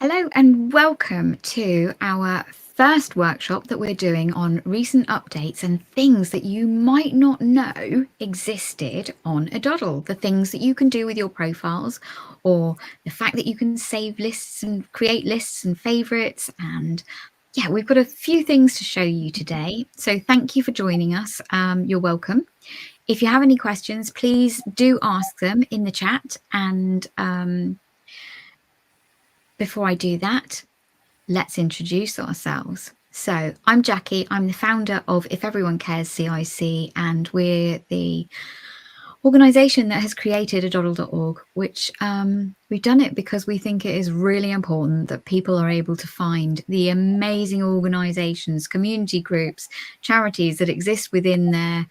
Hello and welcome to our first workshop that we're doing on recent updates and things that you might not know existed on aDoddle. The things that you can do with your profiles, or the fact that you can save lists and create lists and favorites. And yeah, we've got a few things to show you today. So thank you for joining us. You're welcome. If you have any questions, please do ask them in the chat. And before I do that, let's introduce ourselves. So I'm Jackie. I'm the founder of If Everyone Cares CIC, and we're the organisation that has created aDoddle.org, which we've done it because we think it is really important that people are able to find the amazing organisations, community groups, charities that exist within their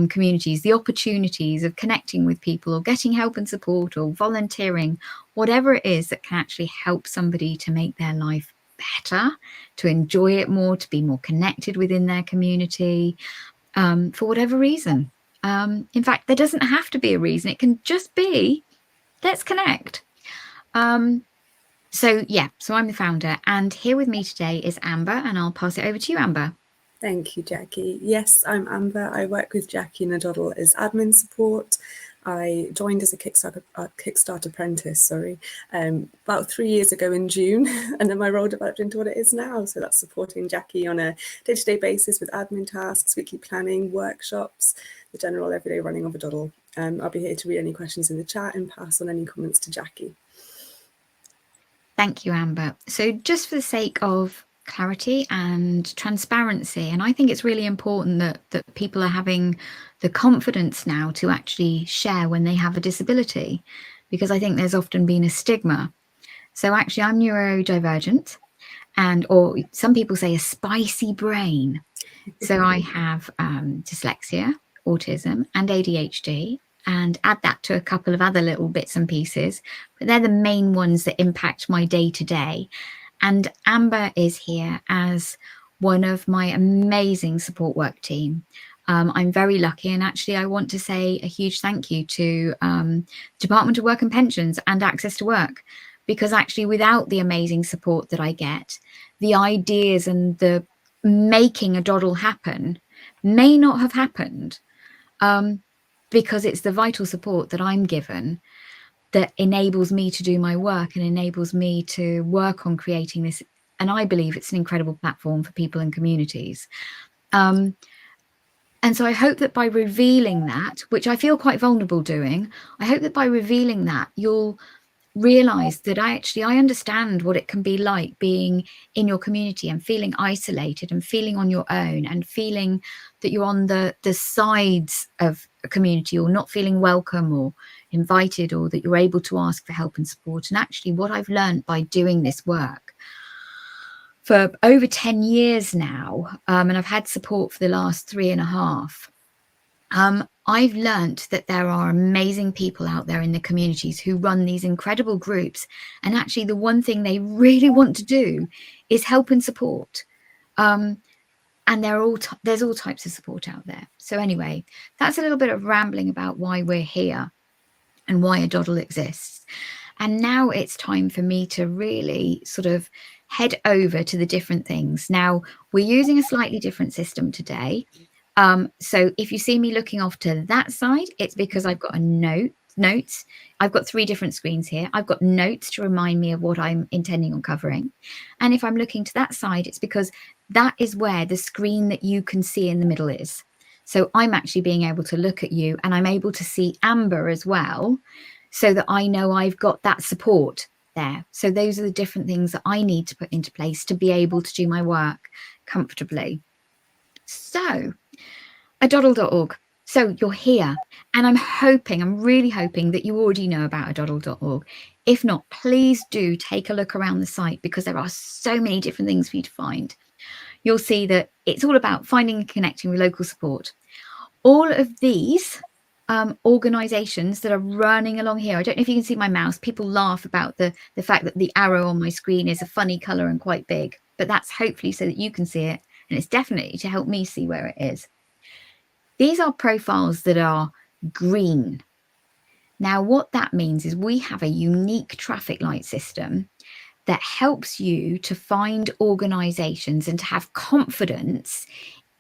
communities, the opportunities of connecting with people or getting help and support or volunteering, whatever it is that can actually help somebody to make their life better, to enjoy it more, to be more connected within their community, for whatever reason. In fact, there doesn't have to be a reason. It can just be, let's connect. So I'm the founder, and here with me today is Amber, and I'll pass it over to you, Amber. Thank you, Jackie. Yes, I'm Amber. I work with Jackie and aDoddle as admin support. I joined as a Kickstart apprentice, about 3 years ago in June, and then my role developed into what it is now. So that's supporting Jackie on a day-to-day basis with admin tasks, weekly planning, workshops, the general everyday running of aDoddle. I'll be here to read any questions in the chat and pass on any comments to Jackie. Thank you, Amber. So just for the sake of clarity and transparency, and I think it's really important that people are having the confidence now to actually share when they have a disability, because I think there's often been a stigma. So actually I'm neurodivergent, or some people say a spicy brain. So I have dyslexia, autism and ADHD, and add that to a couple of other little bits and pieces, but they're the main ones that impact my day to day. And Amber is here as one of my amazing support work team. I'm very lucky, and actually I want to say a huge thank you to Department of Work and Pensions and Access to Work, because actually without the amazing support that I get, the ideas and the making aDoddle happen may not have happened, because it's the vital support that I'm given that enables me to do my work and enables me to work on creating this. And I believe it's an incredible platform for people and communities. And so I hope that by revealing that, which I feel quite vulnerable doing, I hope that by revealing that, you'll realize that I understand what it can be like being in your community and feeling isolated and feeling on your own and feeling that you're on the sides of a community, or not feeling welcome or invited, or that you're able to ask for help and support. And actually what I've learned by doing this work for over 10 years now, and I've had support for the last 3.5, I've learnt that there are amazing people out there in the communities who run these incredible groups. And actually the one thing they really want to do is help and support. And there's all types of support out there. So anyway, that's a little bit of rambling about why we're here and why aDoddle exists. And now it's time for me to really sort of head over to the different things. Now, we're using a slightly different system today. So if you see me looking off to that side, it's because I've got a notes. I've got 3 different screens here. I've got notes to remind me of what I'm intending on covering. And if I'm looking to that side, it's because that is where the screen that you can see in the middle is. So I'm actually being able to look at you, and I'm able to see Amber as well, so that I know I've got that support there. So those are the different things that I need to put into place to be able to do my work comfortably. So aDoddle.org. So you're here, and I'm really hoping that you already know about aDoddle.org. If not, please do take a look around the site, because there are so many different things for you to find. You'll see that it's all about finding and connecting with local support. All of these organizations that are running along here, I don't know if you can see my mouse. People laugh about the fact that the arrow on my screen is a funny color and quite big, but that's hopefully so that you can see it, and it's definitely to help me see where it is. These are profiles that are green. Now, what that means is we have a unique traffic light system that helps you to find organizations and to have confidence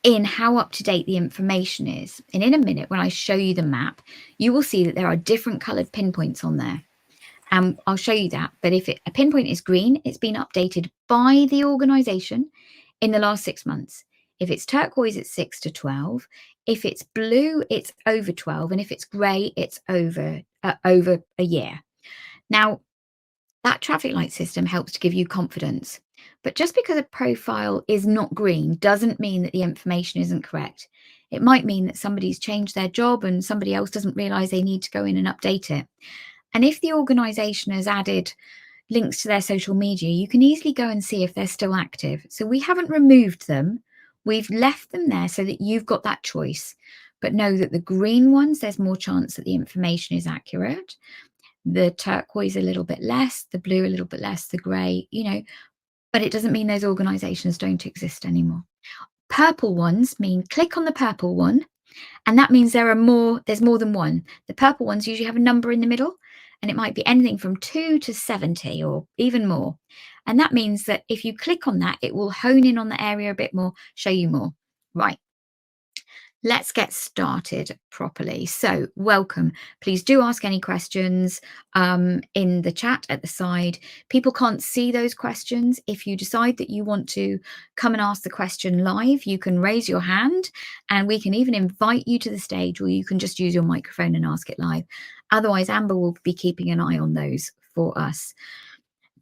in how up to date the information is. And in a minute, when I show you the map, you will see that there are different colored pinpoints on there. And I'll show you that. But if a pinpoint is green, it's been updated by the organization in the last 6 months. If it's turquoise, it's 6 to 12. If it's blue, it's over 12. And if it's gray, it's over a year. Now, that traffic light system helps to give you confidence. But just because a profile is not green doesn't mean that the information isn't correct. It might mean that somebody's changed their job and somebody else doesn't realize they need to go in and update it. And if the organization has added links to their social media, you can easily go and see if they're still active. So we haven't removed them. We've left them there so that you've got that choice. But know that the green ones, there's more chance that the information is accurate. The turquoise a little bit less, the blue a little bit less, the gray, but it doesn't mean those organizations don't exist anymore. Purple ones mean click on the purple one, and that means there's more than one. The purple ones usually have a number in the middle, and it might be anything from 2 to 70 or even more. And that means that if you click on that, it will hone in on the area a bit more, show you more. Right. Let's get started properly. So welcome. Please do ask any questions in the chat at the side. People can't see those questions. If you decide that you want to come and ask the question live, you can raise your hand and we can even invite you to the stage, or you can just use your microphone and ask it live. Otherwise, Amber will be keeping an eye on those for us.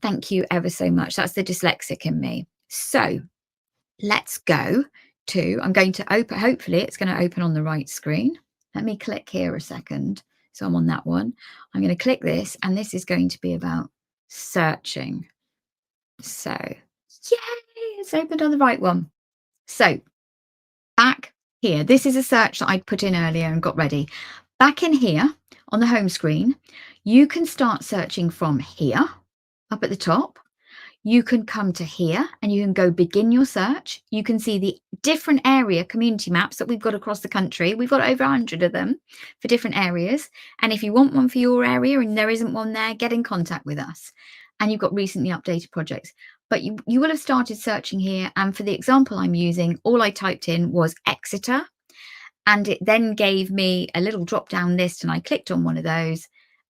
Thank you ever so much. That's the dyslexic in me. So let's go to, I'm going to open, hopefully it's going to open on the right screen. Let me click here a second. So I'm on that one. I'm going to click this, and this is going to be about searching. So yay, it's opened on the right one. So back here, this is a search that I'd put in earlier and got ready. Back in here on the home screen, you can start searching from here up at the top. You can come to here and you can go begin your search. You can see the different area community maps that we've got across the country. We've got over 100 of them for different areas. And if you want one for your area and there isn't one there, get in contact with us. And you've got recently updated projects. But you will have started searching here. And for the example I'm using, all I typed in was Exeter. And it then gave me a little drop down list, and I clicked on one of those.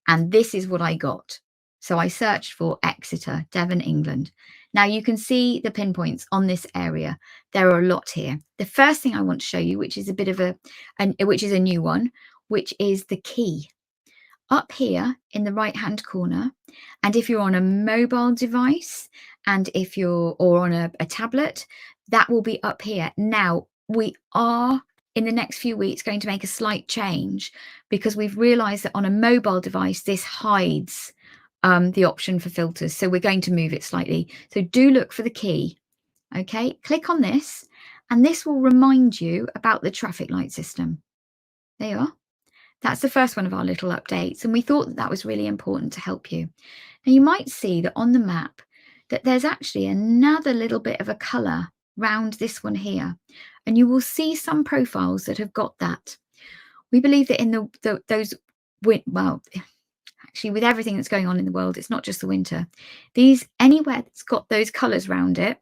And this is what I got. So I searched for Exeter, Devon, England. Now you can see the pinpoints on this area. There are a lot here. The first thing I want to show you, which is a bit of which is a new one, which is the key. Up here in the right-hand corner, and if you're on a mobile device, and if you're on a tablet, that will be up here. Now we are in the next few weeks going to make a slight change because we've realized that on a mobile device, this hides the option for filters. So we're going to move it slightly. So do look for the key. Okay, click on this and this will remind you about the traffic light system. There you are. That's the first one of our little updates. And we thought that that was really important to help you. Now you might see that on the map that there's actually another little bit of a color round this one here. And you will see some profiles that have got that. We believe that in those, well, actually, with everything that's going on in the world, it's not just the winter. Anywhere that's got those colours around it,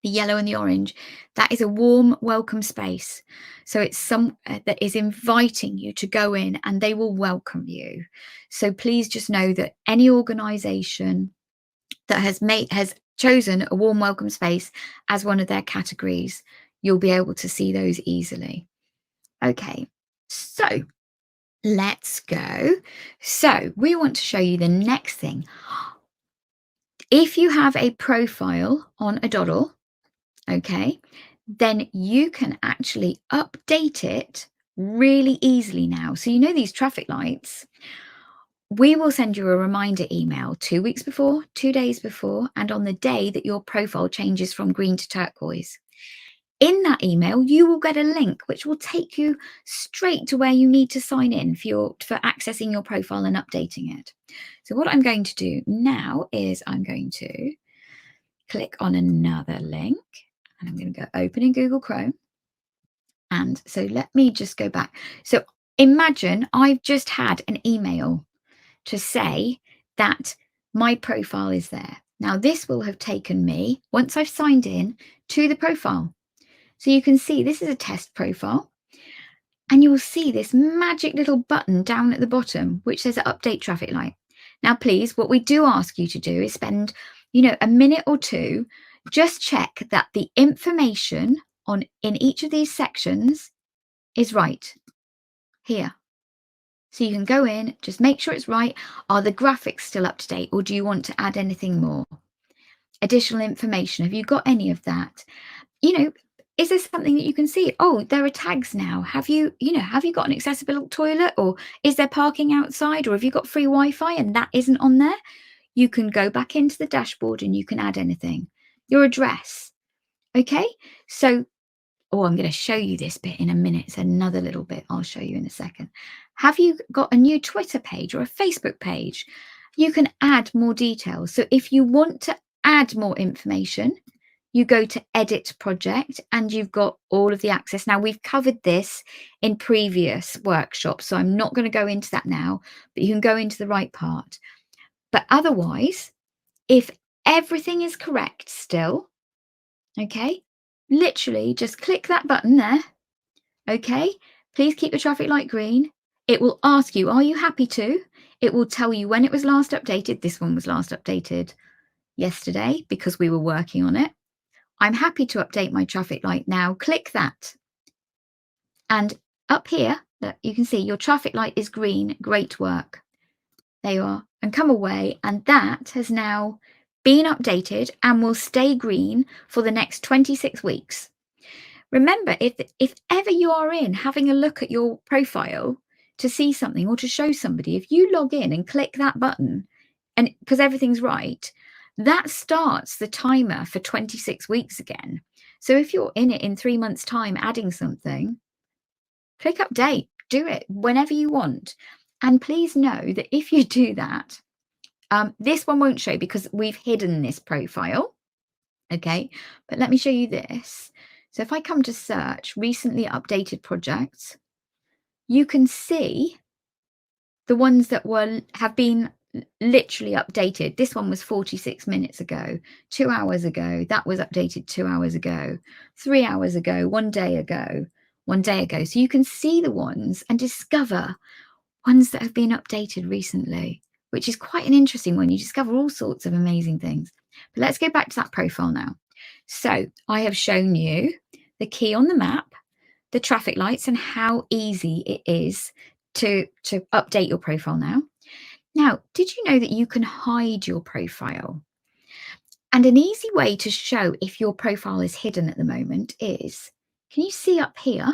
the yellow and the orange, that is a warm welcome space. So it's some that is inviting you to go in and they will welcome you. So please just know that any organisation that has chosen a warm welcome space as one of their categories, you'll be able to see those easily. Okay, so let's go. So we want to show you the next thing. If you have a profile on aDoddle, okay, then you can actually update it really easily now. So you know these traffic lights, we will send you a reminder email 2 weeks before, 2 days before, and on the day that your profile changes from green to turquoise. In that email, you will get a link which will take you straight to where you need to sign in for accessing your profile and updating it. So what I'm going to do now is I'm going to click on another link and I'm going to go open in Google Chrome. And so let me just go back. So imagine I've just had an email to say that my profile is there. Now this will have taken me, once I've signed in, to the profile. So you can see this is a test profile, and you will see this magic little button down at the bottom which says update traffic light. Now please, what we do ask you to do is spend, a minute or two, just check that the information in each of these sections is right here. So you can go in, just make sure it's right. Are the graphics still up to date, or do you want to add anything more? Additional information, have you got any of that? Is there something that you can see? Oh, there are tags now. Have you got an accessible toilet, or is there parking outside, or have you got free Wi-Fi and that isn't on there? You can go back into the dashboard and you can add anything. Your address. Okay, so I'm going to show you this bit in a minute. It's another little bit I'll show you in a second. Have you got a new Twitter page or a Facebook page? You can add more details. So if you want to add more information, you go to edit project and you've got all of the access. Now we've covered this in previous workshops, so I'm not going to go into that now, but you can go into the right part. But otherwise, if everything is correct still, okay, literally just click that button there. Okay, please keep the traffic light green. It will ask you, are you happy to? It will tell you when it was last updated. This one was last updated yesterday because we were working on it. I'm happy to update my traffic light now. Click that. And up here, you can see your traffic light is green. Great work. There you are. And come away. And that has now been updated and will stay green for the next 26 weeks. Remember, if ever you are having a look at your profile to see something or to show somebody, if you log in and click that button, and because everything's right, that starts the timer for 26 weeks again. So if you're in it in 3 months' time adding something, click update, do it whenever you want. And please know that if you do that, this one won't show because we've hidden this profile. Okay, but let me show you this. So if I come to search recently updated projects, you can see the ones that have been literally updated. This one was 46 minutes ago, 2 hours ago. That was updated 2 hours ago, 3 hours ago, 1 day ago, 1 day ago. So you can see the ones and discover ones that have been updated recently, which is quite an interesting one. You discover all sorts of amazing things. But let's go back to that profile now. So I have shown you the key on the map, the traffic lights, and how easy it is to update your profile now. Now, did you know that you can hide your profile? And an easy way to show if your profile is hidden at the moment is, can you see up here?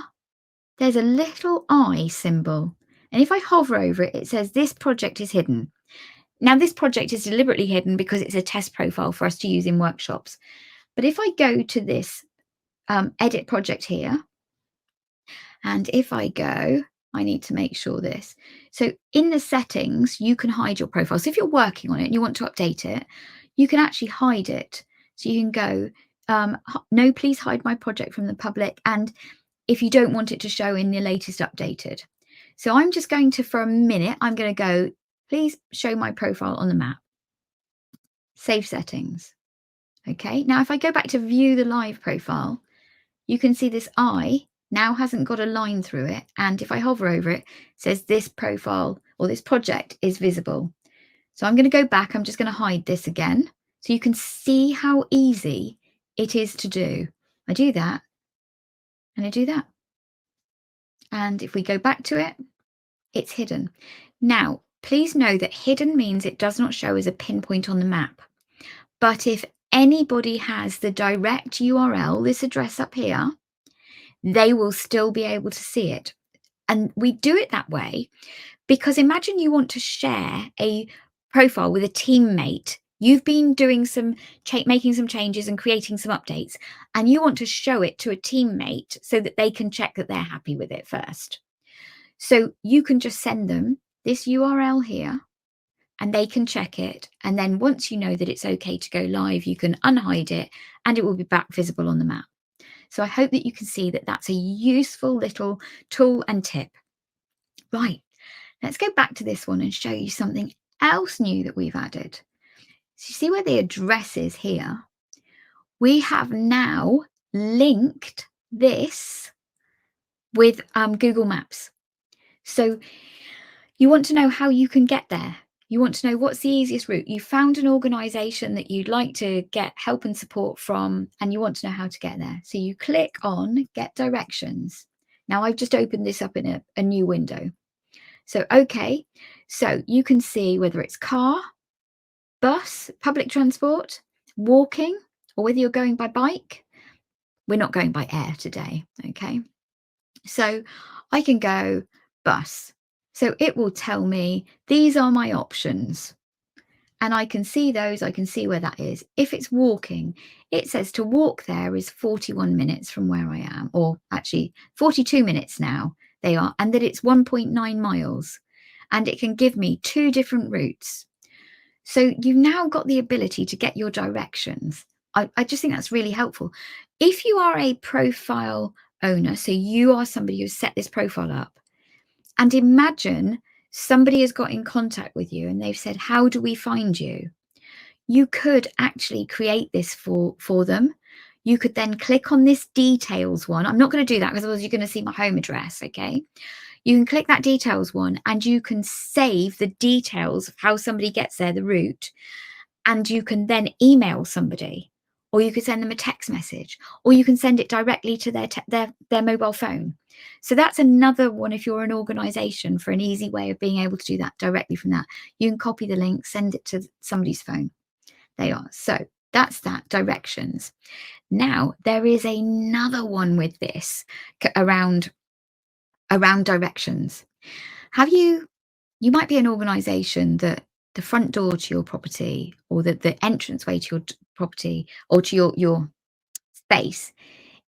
There's a little eye symbol. And if I hover over it, it says this project is hidden. Now, this project is deliberately hidden because it's a test profile for us to use in workshops. But if I go to this edit project here, and if I go, I need to make sure this. So in the settings, you can hide your profile. So if you're working on it and you want to update it, you can actually hide it. So you can go, no, please hide my project from the public. And if you don't want it to show in the latest updated. So I'm just going to, for a minute, I'm going to go, please show my profile on the map. Save settings. Okay, now if I go back to view the live profile, you can see this eye now hasn't got a line through it. And if I hover over it, it says this profile or this project is visible. So I'm going to go back. I'm just going to hide this again. So you can see how easy it is to do. I do that and I do that. And if we go back to it, it's hidden. Now, please know that hidden means it does not show as a pinpoint on the map. But if anybody has the direct URL, this address up here, they will still be able to see it. And we do it that way because imagine you want to share a profile with a teammate. You've been doing making some changes and creating some updates, and you want to show it to a teammate so that they can check that they're happy with it first. So you can just send them this URL here and they can check it. And then once you know that it's okay to go live, you can unhide it and it will be back visible on the map. So I hope that you can see that that's a useful little tool and tip. Right, let's go back to this one and show you something else new that we've added. So you see where the address is here? We have now linked this with Google Maps. So you want to know how you can get there. You want to know what's the easiest route. You found an organisation that you'd like to get help and support from, and you want to know how to get there. So you click on Get Directions. Now I've just opened this up in a new window. So, okay, so you can see whether it's car, bus, public transport, walking, or whether you're going by bike. We're not going by air today, okay? So I can go bus. So it will tell me these are my options. And I can see those, I can see where that is. If it's walking, it says to walk there is 41 minutes from where I am, or actually 42 minutes now they are, and that it's 1.9 miles. And it can give me 2 different routes. So you've now got the ability to get your directions. I just think that's really helpful. If you are a profile owner, so you are somebody who's set this profile up, and imagine somebody has got in contact with you and they've said, how do we find you? You could actually create this for them. You could then click on this details one. I'm not going to do that because otherwise you're going to see my home address, okay? You can click that details one and you can save the details of how somebody gets there, the route, and you can then email somebody, or you could send them a text message, or you can send it directly to their mobile phone. So that's another one if you're an organization, for an easy way of being able to do that directly from that. You can copy the link, send it to somebody's phone. They are. So that's that, directions. Now there is another one with this around directions. You might be an organization that the front door to your property, or the entranceway to your property, or to your space,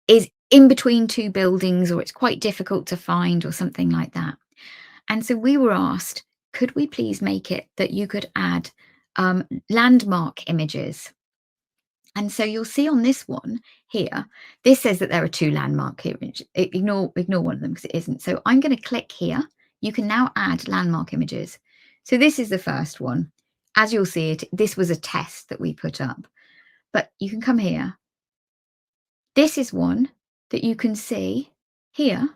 is in between 2 buildings, or it's quite difficult to find, or something like that. And so we were asked, could we please make it that you could add landmark images? And so you'll see on this one here, this says that there are 2 landmark images. Ignore one of them because it isn't. So I'm going to click here. You can now add landmark images. So this is the first one. As you'll see it, this was a test that we put up. But you can come here. This is one that you can see here.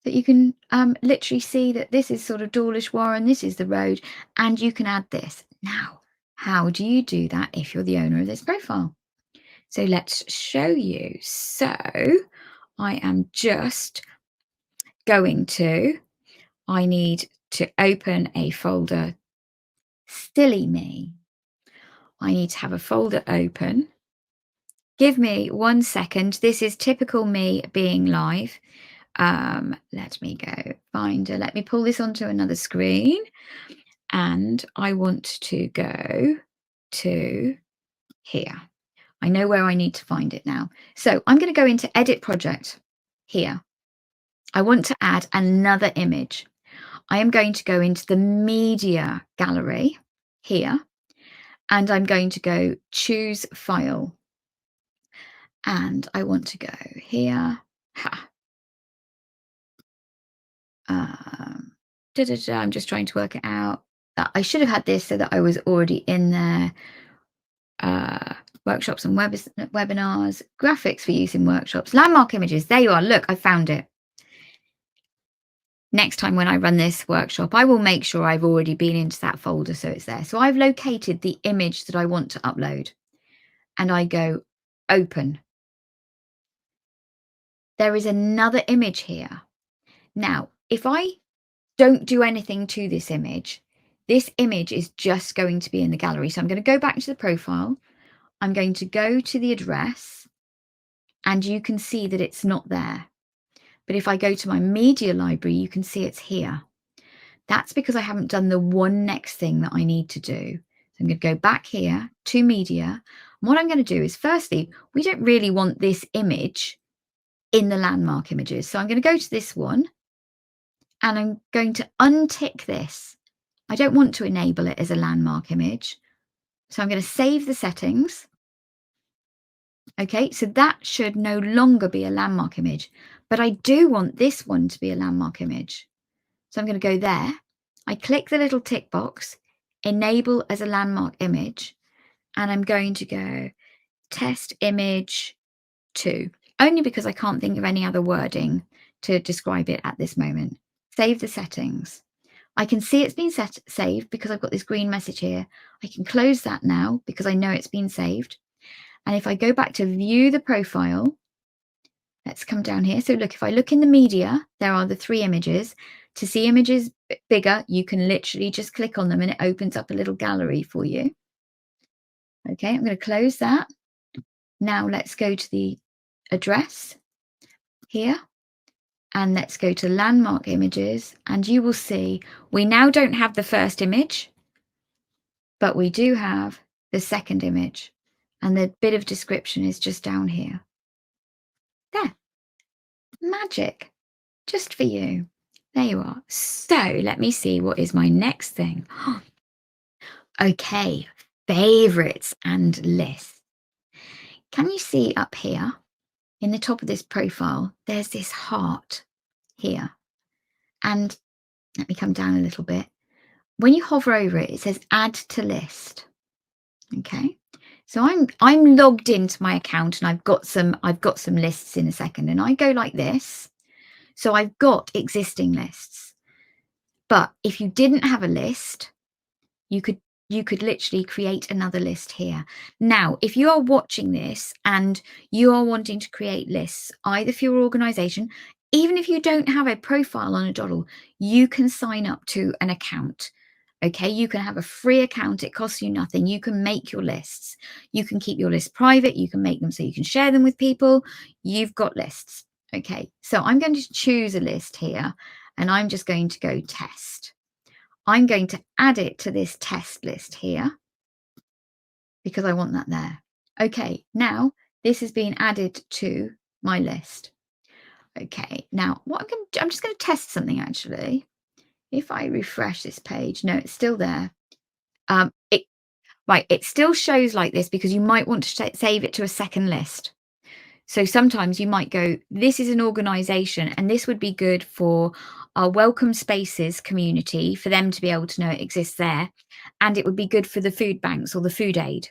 That you can literally see that this is sort of Dawlish Warren, this is the road, and you can add this. Now, how do you do that if you're the owner of this profile? So let's show you. So I am just going to, I need to open a folder. Silly me. I need to have a folder open. Give me 1 second. This is typical me being live. Let me go Finder. Let me pull this onto another screen. And I want to go to here. I know where I need to find it now. So I'm going to go into Edit Project here. I want to add another image. I am going to go into the Media Gallery here, and I'm going to go Choose File. And I want to go here. I'm just trying to work it out. I should have had this so that I was already in there. Workshops and webinars, graphics for use in workshops, landmark images. There you are. Look, I found it. Next time when I run this workshop, I will make sure I've already been into that folder so it's there. So I've located the image that I want to upload and I go open. There is another image here. Now, if I don't do anything to this image is just going to be in the gallery. So I'm going to go back to the profile. I'm going to go to the address and you can see that it's not there. But if I go to my media library, you can see it's here. That's because I haven't done the one next thing that I need to do. So I'm going to go back here to media. And what I'm going to do is, firstly, we don't really want this image in the landmark images. So I'm going to go to this one and I'm going to untick this. I don't want to enable it as a landmark image. So I'm going to save the settings. Okay, so that should no longer be a landmark image, but I do want this one to be a landmark image. So I'm going to go there. I click the little tick box. enable as a landmark image, and I'm going to go test image 2, only because I can't think of any other wording to describe it at this moment. Save the settings. I can see it's been saved because I've got this green message here. I can close that now because I know it's been saved. And if I go back to view the profile, let's come down here. So look, if I look in the media, there are the 3 images. To see images bigger, you can literally just click on them and it opens up a little gallery for you. Okay, I'm going to close that. Now let's go to the address here. And let's go to landmark images, and you will see we now don't have the first image, but we do have the second image, and the bit of description is just down here. There, magic, just for you. There you are. So let me see, what is my next thing? Okay, favorites and lists. Can you see up here in the top of this profile, there's this heart here, and let me come down a little bit. When you hover over it, it says add to list. Okay, so I'm logged into my account and I've got some lists in a second, and I go like this. So I've got existing lists. But if you didn't have a list, you could literally create another list here. Now, if you are watching this and you are wanting to create lists, either for your organization, even if you don't have a profile on aDoddle, you can sign up to an account. Okay, you can have a free account. It costs you nothing. You can make your lists. You can keep your list private. You can make them so you can share them with people. You've got lists. Okay, so I'm going to choose a list here, and I'm just going to go test. I'm going to add it to this test list here because I want that there. Okay, now this has been added to my list. Okay, now what I'm just going to test something actually. If I refresh this page, no, it's still there. It still shows like this because you might want to save it to a second list. So sometimes you might go, this is an organization, and this would be good for our Welcome Spaces community, for them to be able to know it exists there. And it would be good for the food banks or the food aid.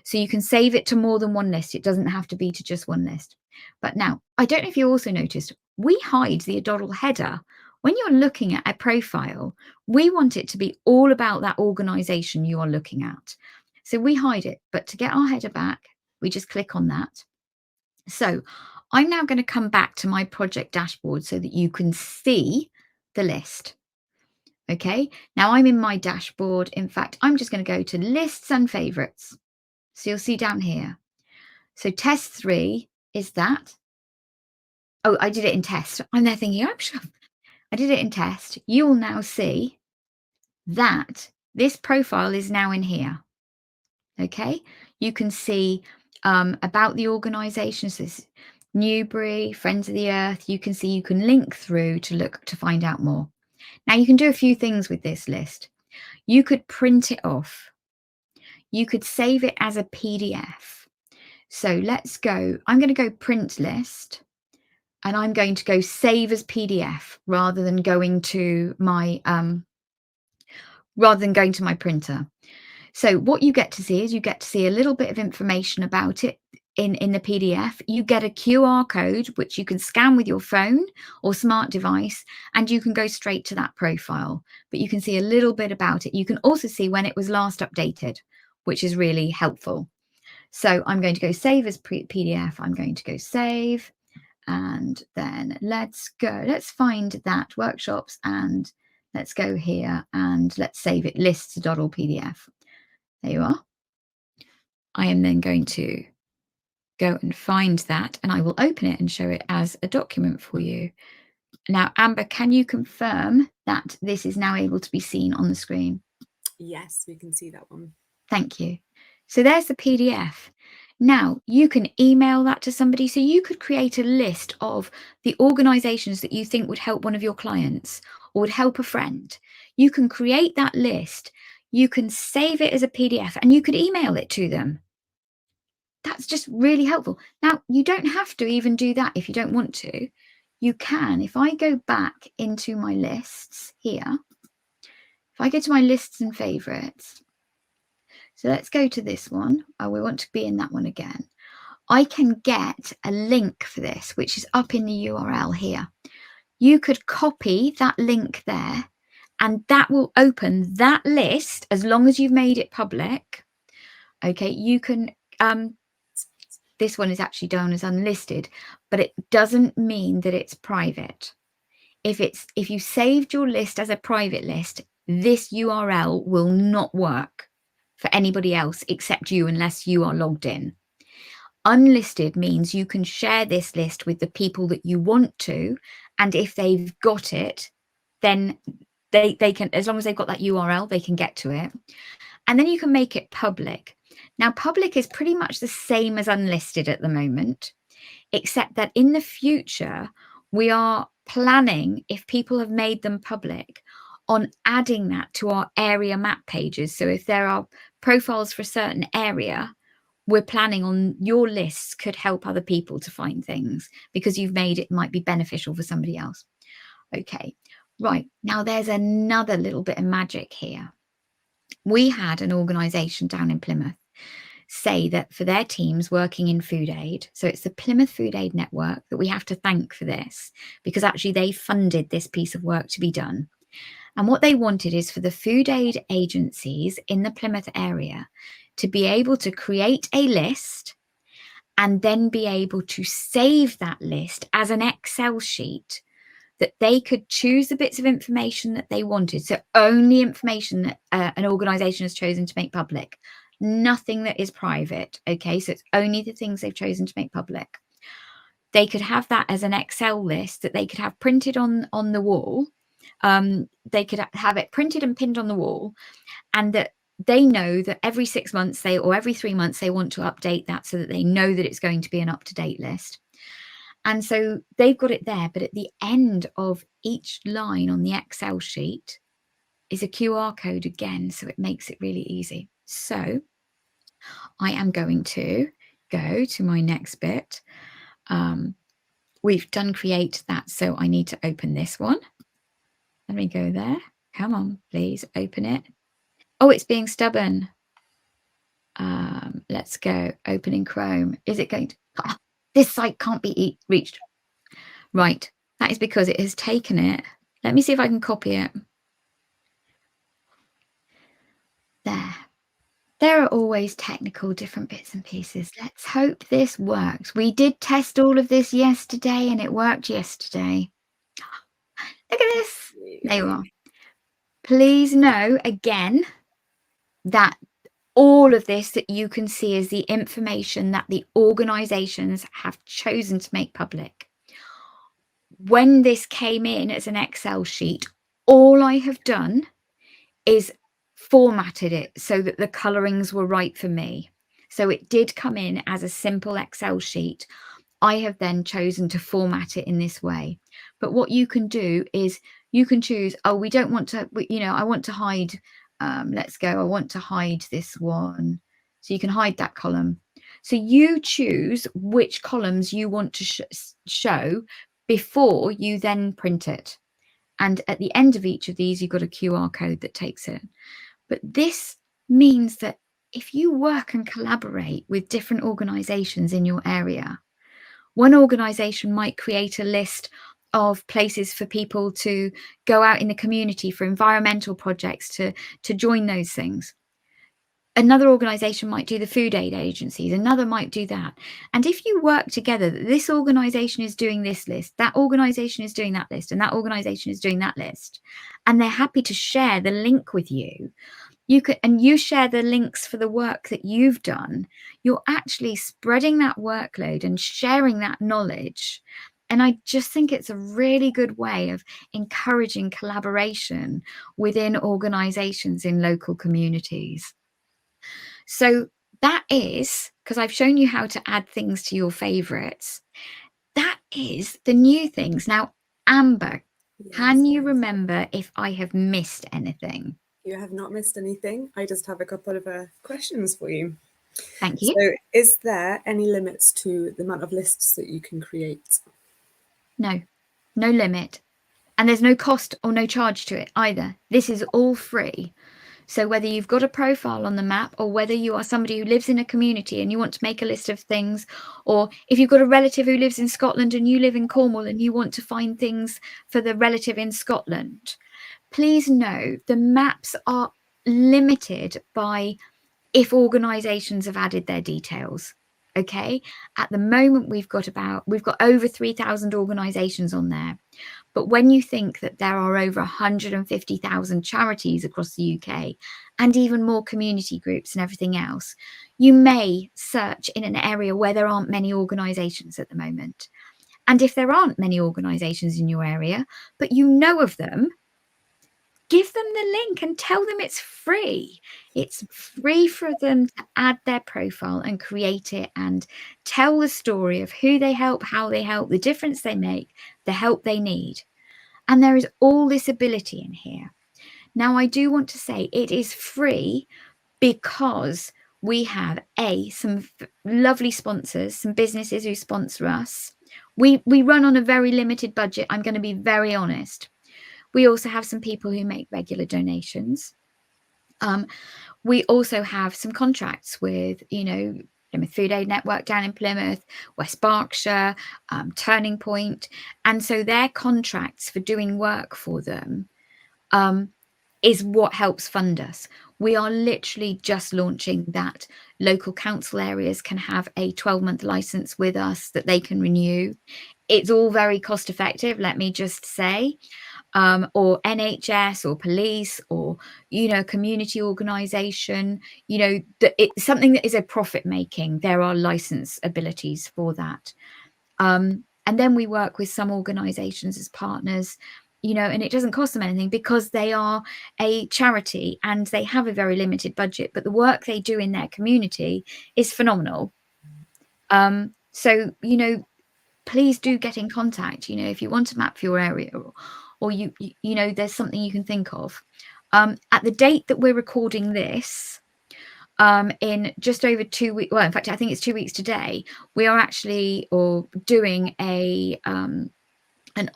So you can save it to more than one list. It doesn't have to be to just one list. But now, I don't know if you also noticed, we hide the aDoddle header. When you're looking at a profile, we want it to be all about that organization you are looking at. So we hide it. But to get our header back, we just click on that. So I'm now going to come back to my project dashboard so that you can see the list. Okay, now I'm in my dashboard. In fact, I'm just going to go to lists and favorites. So you'll see down here. So test 3 is that. Oh, I did it in test. I'm there thinking, I'm sure I did it in test. You will now see that this profile is now in here. Okay, you can see about the organization. So this Newbury, Friends of the Earth. You can see, you can link through to look to find out more. Now you can do a few things with this list. You could print it off. You could save it as a PDF. So let's go. I'm going to go print list, and I'm going to go save as PDF rather than going to my printer. So what you get to see is you get to see a little bit of information about it in the PDF. You get a QR code, which you can scan with your phone or smart device, and you can go straight to that profile. But you can see a little bit about it. You can also see when it was last updated, which is really helpful. So I'm going to go save as PDF. I'm going to go save, and then let's find that workshops, and let's go here and let's save it, lists aDoddle PDF. There you are. I am then going to go and find that, and I will open it and show it as a document for you. Now, Amber, can you confirm that this is now able to be seen on the screen? Yes, we can see that one. Thank you. So there's the PDF. Now you can email that to somebody. So you could create a list of the organizations that you think would help one of your clients or would help a friend. You can create that list. You can save it as a PDF and you could email it to them. That's just really helpful. Now, you don't have to even do that if you don't want to. You can, if I go back into my lists here, If I go to my lists and favorites, so let's go to this one. We want to be in that one again. I can get a link for this, which is up in the URL here. You could copy that link there, and that will open that list as long as you've made it public. Okay, you can, this one is actually down as unlisted, but it doesn't mean that it's private. If you saved your list as a private list, this URL will not work for anybody else except you unless you are logged in. Unlisted means you can share this list with the people that you want to, and if they've got it, then they can, as long as they've got that URL, they can get to it. And then you can make it public. Now, public is pretty much the same as unlisted at the moment, except that in the future, we are planning, if people have made them public, on adding that to our area map pages. So if there are profiles for a certain area, we're planning on your lists could help other people to find things because you've made it might be beneficial for somebody else. Okay, right. Now there's another little bit of magic here. We had an organisation down in Plymouth say that for their teams working in food aid, so it's the Plymouth Food Aid Network that we have to thank for this, because actually they funded this piece of work to be done. And what they wanted is for the food aid agencies in the Plymouth area to be able to create a list and then be able to save that list as an Excel sheet that they could choose the bits of information that they wanted. So only information that an organisation has chosen to make public, nothing that is private. Okay, so it's only the things they've chosen to make public. They could have that as an Excel list that they could have printed on the wall. They could have it printed and pinned on the wall, and that they know that every 6 months or every 3 months they want to update that so that they know that it's going to be an up-to-date list. And so they've got it there, but at the end of each line on the Excel sheet is a QR code again, so it makes it really easy. So I am going to go to my next bit. We've done create that, so I need to open this one. Let me go there. Come on, please open it. Oh, it's being stubborn. Let's go open in Chrome. Is it going to... Oh, this site can't be reached. Right, that is because it has taken it. Let me see if I can copy it. There are always technical different bits and pieces. Let's hope this works. We did test all of this yesterday and it worked yesterday. Look at this. There you are. Please know again that all of this that you can see is the information that the organizations have chosen to make public. When this came in as an Excel sheet, all I have done is formatted it so that the colorings were right for me. So it did come in as a simple Excel sheet. I have then chosen to format it in this way. But what you can do is you can choose, oh, we don't want to, I want to hide, let's go, I want to hide this one. So you can hide that column. So you choose which columns you want to show before you then print it. And at the end of each of these, you've got a QR code that takes it. But this means that if you work and collaborate with different organizations in your area, one organization might create a list of places for people to go out in the community for environmental projects to join those things. Another organization might do the food aid agencies, another might do that. And if you work together, this organization is doing this list, that organization is doing that list, and that organization is doing that list, and they're happy to share the link with you, you share the links for the work that you've done, you're actually spreading that workload and sharing that knowledge. And I just think it's a really good way of encouraging collaboration within organizations in local communities. So that is, because I've shown you how to add things to your favorites, that is the new things. Now, Amber, can you remember if I have missed anything? You have not missed anything. I just have a couple of questions for you. Thank you. So is there any limits to the amount of lists that you can create? No limit. And there's no cost or no charge to it either. This is all free. So whether you've got a profile on the map, or whether you are somebody who lives in a community and you want to make a list of things, or if you've got a relative who lives in Scotland and you live in Cornwall and you want to find things for the relative in Scotland, please know the maps are limited by if organisations have added their details. Okay, at the moment we've got over 3,000 organisations on there. But when you think that there are over 150,000 charities across the UK and even more community groups and everything else, you may search in an area where there aren't many organisations at the moment. And if there aren't many organisations in your area, but you know of them, give them the link and tell them it's free. It's free for them to add their profile and create it and tell the story of who they help, how they help, the difference they make, the help they need. And there is all this ability in here. Now, I do want to say it is free because we have some lovely sponsors, some businesses who sponsor us. We run on a very limited budget. I'm going to be very honest. We also have some people who make regular donations. We also have some contracts with, Plymouth Food Aid Network down in Plymouth, West Berkshire, Turning Point. And so their contracts for doing work for them is what helps fund us. We are literally just launching that local council areas can have a 12-month license with us that they can renew. It's all very cost effective, let me just say. Or NHS or police or, community organisation, it's something that is a profit making. There are license abilities for that. And then we work with some organisations as partners, and it doesn't cost them anything because they are a charity and they have a very limited budget, but the work they do in their community is phenomenal. So, please do get in contact, if you want to map your area or there's something you can think of. At the date that we're recording this, in just over 2 weeks, well, in fact, I think it's 2 weeks today, we are actually doing an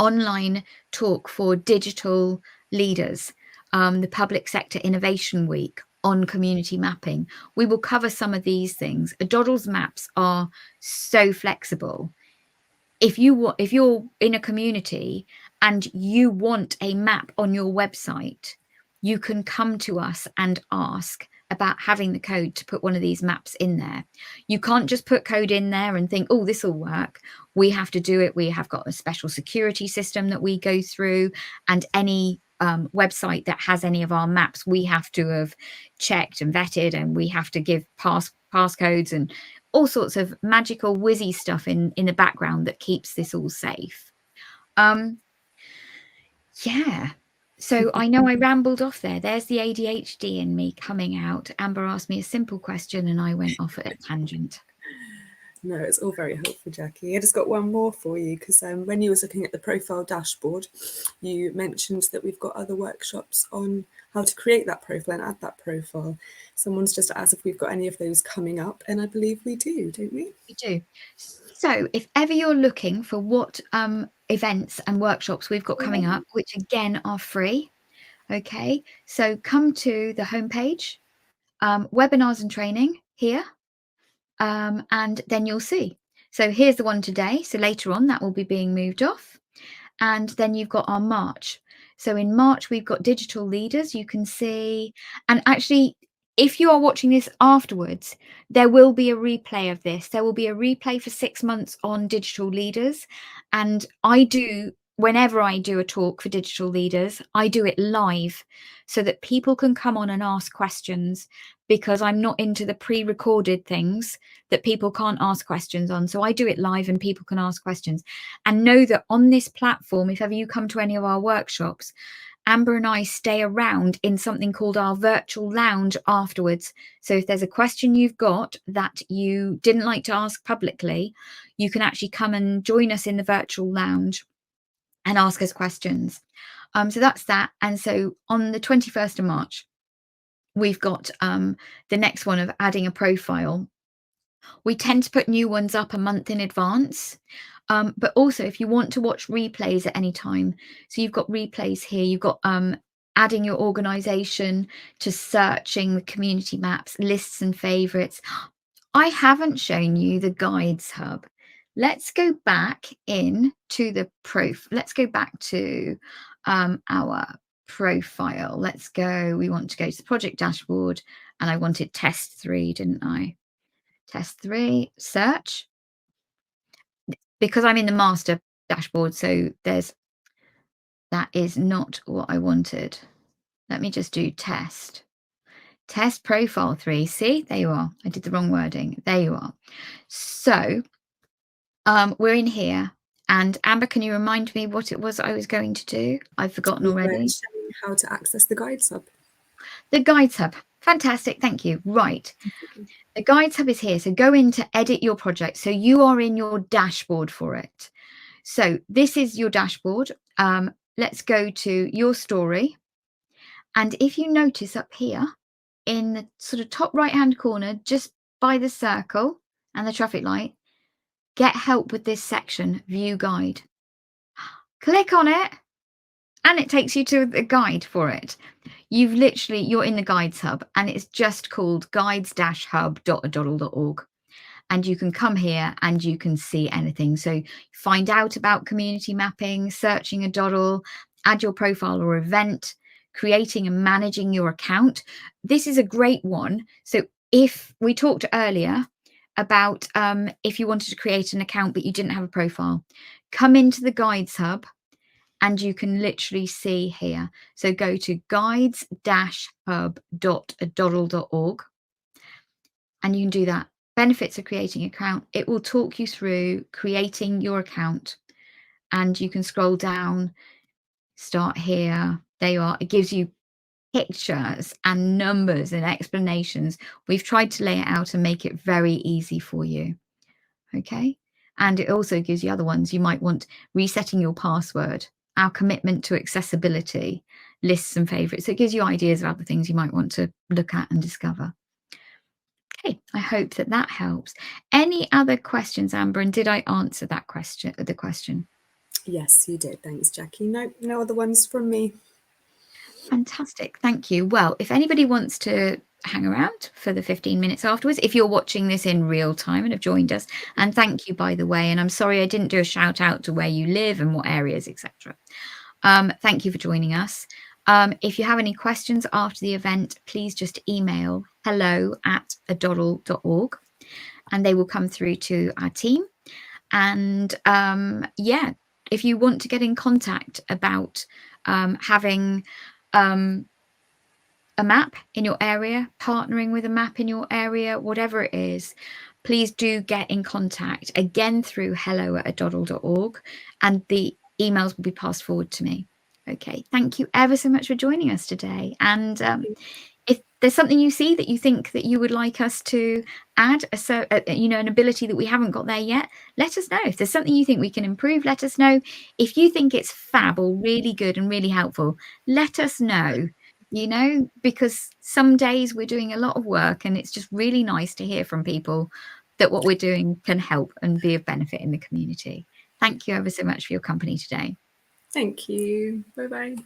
online talk for digital leaders, the Public Sector Innovation Week on community mapping. We will cover some of these things. aDoddle's maps are so flexible. If you're in a community and you want a map on your website, you can come to us and ask about having the code to put one of these maps in there. You can't just put code in there and think, oh, this will work. We have to do it. We have got a special security system that we go through, and any website that has any of our maps, we have to have checked and vetted, and we have to give passcodes and all sorts of magical whizzy stuff in the background that keeps this all safe. Yeah. So I know I rambled off there. There's the ADHD in me coming out. Amber asked me a simple question and I went off at a tangent. No, it's all very helpful, Jackie. I just got one more for you because when you were looking at the profile dashboard, you mentioned that we've got other workshops on how to create that profile and add that profile. Someone's just asked if we've got any of those coming up, and I believe we do, don't we? We do. So if ever you're looking for what events and workshops we've got coming up, which again are free, okay, so come to the homepage, webinars and training here, and then you'll see. So here's the one today. So later on that will be being moved off. And then you've got our March. So in March, we've got digital leaders. You can see, and actually, if you are watching this afterwards, there will be a replay of this. There will be a replay for 6 months on digital leaders. And whenever I do a talk for digital leaders, I do it live so that people can come on and ask questions, because I'm not into the pre-recorded things that people can't ask questions on. So I do it live and people can ask questions. And know that on this platform, if ever you come to any of our workshops, Amber and I stay around in something called our virtual lounge afterwards. So if there's a question you've got that you didn't like to ask publicly, you can actually come and join us in the virtual lounge and ask us questions. So that's that. And so on the 21st of March, we've got the next one of adding a profile. We tend to put new ones up a month in advance. But also if you want to watch replays at any time, so you've got replays here, you've got adding your organization to searching the community maps, lists and favorites. I haven't shown you the guides hub. Let's go back in to the let's go back to our profile. Let's go, we want to go to the project dashboard, and I wanted test 3, didn't I? Test 3, search. Because I'm in the master dashboard, so that is not what I wanted. Let me just do test profile 3. See, there you are. I did the wrong wording. There you are. So we're in here, and Amber, can you remind me what it was I was going to do? I've forgotten already. Showing how to access the Guides Hub. The Guides Hub. Fantastic, thank you. Right. The Guides Hub is here. So go in to edit your project. So you are in your dashboard for it. So this is your dashboard. Let's go to your story. And if you notice up here in the sort of top right hand corner, just by the circle and the traffic light, get help with this section, view guide. Click on it and it takes you to the guide for it. You're in the Guides Hub, and it's just called guides-hub.aDoddle.org. And you can come here and you can see anything. So find out about community mapping, searching aDoddle, add your profile or event, creating and managing your account. This is a great one. So if we talked earlier about if you wanted to create an account but you didn't have a profile, come into the Guides Hub and you can literally see here. So go to guides-hub.aDoddle.org and you can do that. Benefits of creating an account. It will talk you through creating your account, and you can scroll down, start here. There you are. It gives you pictures and numbers and explanations. We've tried to lay it out and make it very easy for you. Okay. And it also gives you other ones. You might want resetting your password, our commitment to accessibility, lists and favorites. So it gives you ideas of other things you might want to look at and discover. Okay, I hope that helps. Any other questions, Amber? And did I answer the question? Yes, you did. Thanks, Jackie. No other ones from me. Fantastic. Thank you. Well, if anybody wants to hang around for the 15 minutes afterwards, if you're watching this in real time and have joined us, and thank you, by the way, and I'm sorry I didn't do a shout out to where you live and what areas, etc. Thank you for joining us. If you have any questions after the event, please just email hello@aDoddle.org and they will come through to our team. And yeah, if you want to get in contact about having a map in your area, partnering with a map in your area, whatever it is, please do get in contact again through hello@aDoddle.org, and the emails will be passed forward to me. Okay, thank you ever so much for joining us today. And if there's something you see that you think that you would like us to add, an ability that we haven't got there yet, let us know. If there's something you think we can improve, let us know. If you think it's fab or really good and really helpful, let us know, because some days we're doing a lot of work and it's just really nice to hear from people that what we're doing can help and be of benefit in the community. Thank you ever so much for your company today. Thank you. Bye-bye.